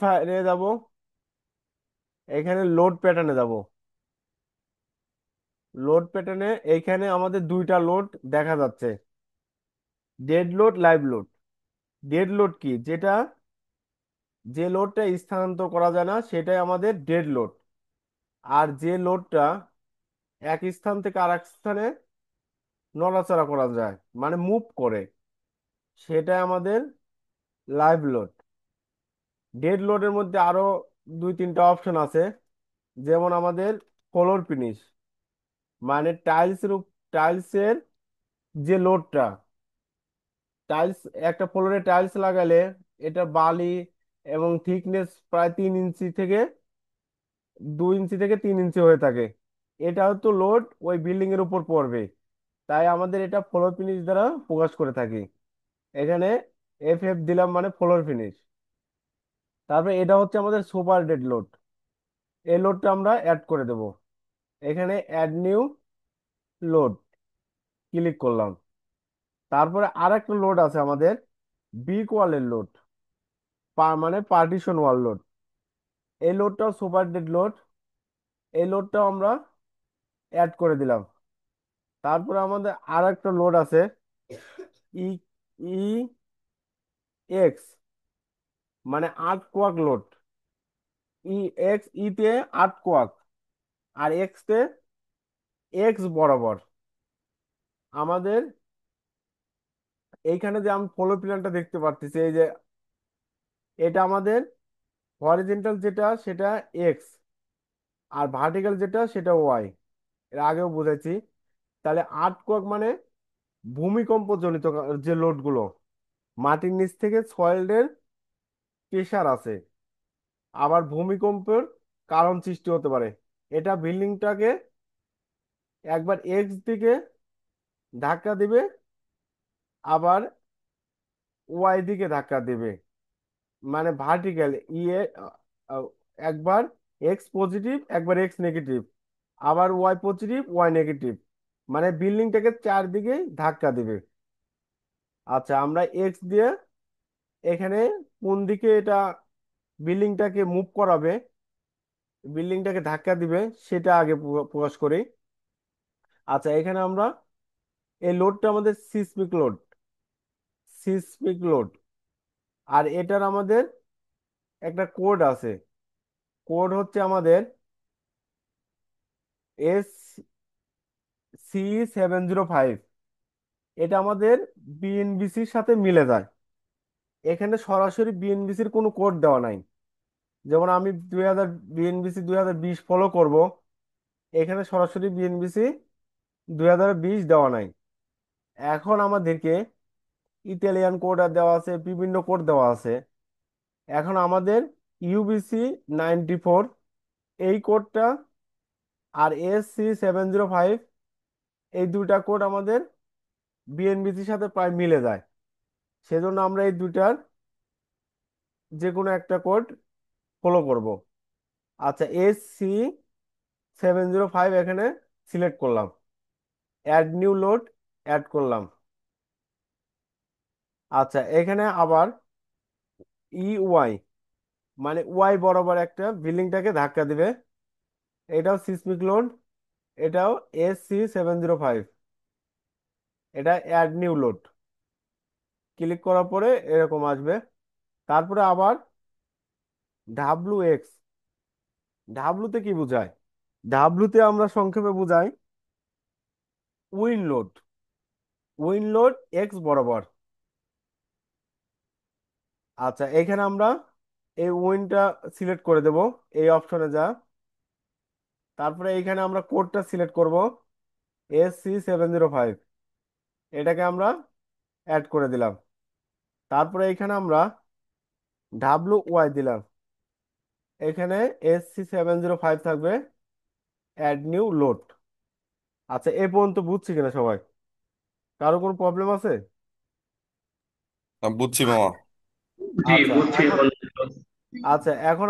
ফাইলে যাব। এখানে লোড প্যাটার্নে যাব। লোড প্যাটার্নে এইখানে আমাদের দুইটা লোড দেখা যাচ্ছে, dead load, live load. Dead load কি? যেটা, যে লোডটা স্থানান্তর করা যায় না সেটাই আমাদের ডেড লোড। আর যে লোডটা এক স্থান থেকে আরেক স্থানে নড়াচড়া করা যায়, মানে মুভ করে, সেটাই আমাদের লাইভ লোড। ডেড লোডের মধ্যে আরো দুই তিনটা অপশন আছে, যেমন আমাদের ফ্লোর ফিনিশ, মানে টাইলসের যে লোডটা, টাইলস, একটা ফ্লোরে টাইলস লাগালে এটা বালি এবং থিকনেস প্রায় 3 ইঞ্চি থেকে 2 ইঞ্চি থেকে 3 ইঞ্চি হয়ে থাকে। এটা হয়তো লোড ওই বিল্ডিং এর উপর পড়বে, তাই আমাদের এটা ফ্লোর ফিনিশ দ্বারা প্রকাশ করে থাকি। এখানে এফ দিলাম, মানে ফ্লোর ফিনিশ। তারপরে এটা হচ্ছে আমাদের সুপার ডেড লোড। এই লোডটা আমরা অ্যাড করে দেব। এখানে অ্যাড নিউ লোড ক্লিক করলাম। তারপরে আর একটা লোড আছে আমাদের, বিগ ওয়ালের লোড, মানে পার্টিশন ওয়াল লোড। এই লোডটাও সুপার ডেড লোড। এই লোডটাও আমরা অ্যাড করে দিলাম। তারপরে আমাদের আর একটা লোড আছে, ই ই এক্স, মানে 8 কোয়াক লোড। ইতে 8 কোয়াক, আর তে এক্স বরাবর। আমাদের এইখানে যে আমি ফলো প্ল্যানটা দেখতে পাচ্ছি, এই যে এটা আমাদের হরিজেন্টাল যেটা সেটা এক্স, আর ভার্টিক্যাল যেটা সেটা ওয়াই। এর আগেও বুঝেছি। তাহলে 8 কোয়াক মানে ভূমিকম্প জনিত যে লোডগুলো, মাটির নিচ থেকে সয়েলের প্রেসার আছে, আবার ভূমিকম্পের কারণ সৃষ্টি হতে পারে। এটা বিল্ডিংটাকে একবার এক্স দিকে ধাক্কা দিবে, আবার ওয়াই দিকে ধাক্কা দিবে, মানে ভার্টিক্যাল ইয়ে, আহ, একবার এক্স পজিটিভ একবার এক্স নেগেটিভ, আবার ওয়াই পজিটিভ ওয়াই নেগেটিভ, মানে বিল্ডিংটাকে চারদিকে ধাক্কা দিবে। আচ্ছা, আমরা এক্স দিয়ে এখানে কোন দিকে এটা বিল্ডিংটাকে মুভ করাবে, বিল্ডিংটাকে ধাক্কা দিবে, সেটা আগে প্রকাশ করি। আচ্ছা, এখানে আমরা এই লোডটা আমাদের সিসমিক লোড। আর এটার আমাদের একটা কোড আছে। কোড হচ্ছে আমাদের SC705। এটা আমাদের বিএনবিসির সাথে মিলে যায়। এখানে সরাসরি বিএনবিসির কোনো কোড দেওয়া নাই। যেমন আমি 2020 ফলো করব, এখানে সরাসরি বিএনবিসি 2020 দেওয়া নাই। এখন আমাদেরকে ইতালিয়ান কোড দেওয়া আছে, বিভিন্ন কোড দেওয়া আছে। এখন আমাদের UBC 94, এই কোডটা, আর SC705, এই দুইটা কোড আমাদের বিএনবিসির সাথে প্রায় মিলে যায়। সেজন্য আমরা এই দুইটার যে কোনো একটা কোড ফলো করব। আচ্ছা, SC705 এখানে সিলেক্ট করলাম, অ্যাড নিউ লোড অ্যাড করলাম। আচ্ছা, এখানে আবার ওয়াই, মানে ওয়াই বরাবর একটা বিল্ডিংটাকে ধাক্কা দিবে, এটাও সিসমিক লোড। এটাও SC705। এটা অ্যাড নিউ লোড ক্লিক করার পরে এরকম আসবে। তারপরে আবার WX। ডাব্লুতে কি বোঝায়? ডাব্লুতে আমরা সংক্ষেপে বুঝাই win load. Win load x বরাবর। আচ্ছা, এখানে আমরা এই উইনটা সিলেক্ট করে দেব, এই অপশনে যা। তারপরে এইখানে আমরা কোডটা সিলেক্ট করব, SC705। এটাকে আমরা অ্যাড করে দিলাম। তারপরে এখানে আমরা WY দিলাম। এখানে SC705 থাকবে, অ্যাড নিউ লোড। আচ্ছা, এ পর্যন্ত বুঝছি কিনা সবাই? কারো কোনো প্রবলেম আছে? বুঝছি মামা। জি আচ্ছা বুঝছি এখন বলুন। আচ্ছা এখন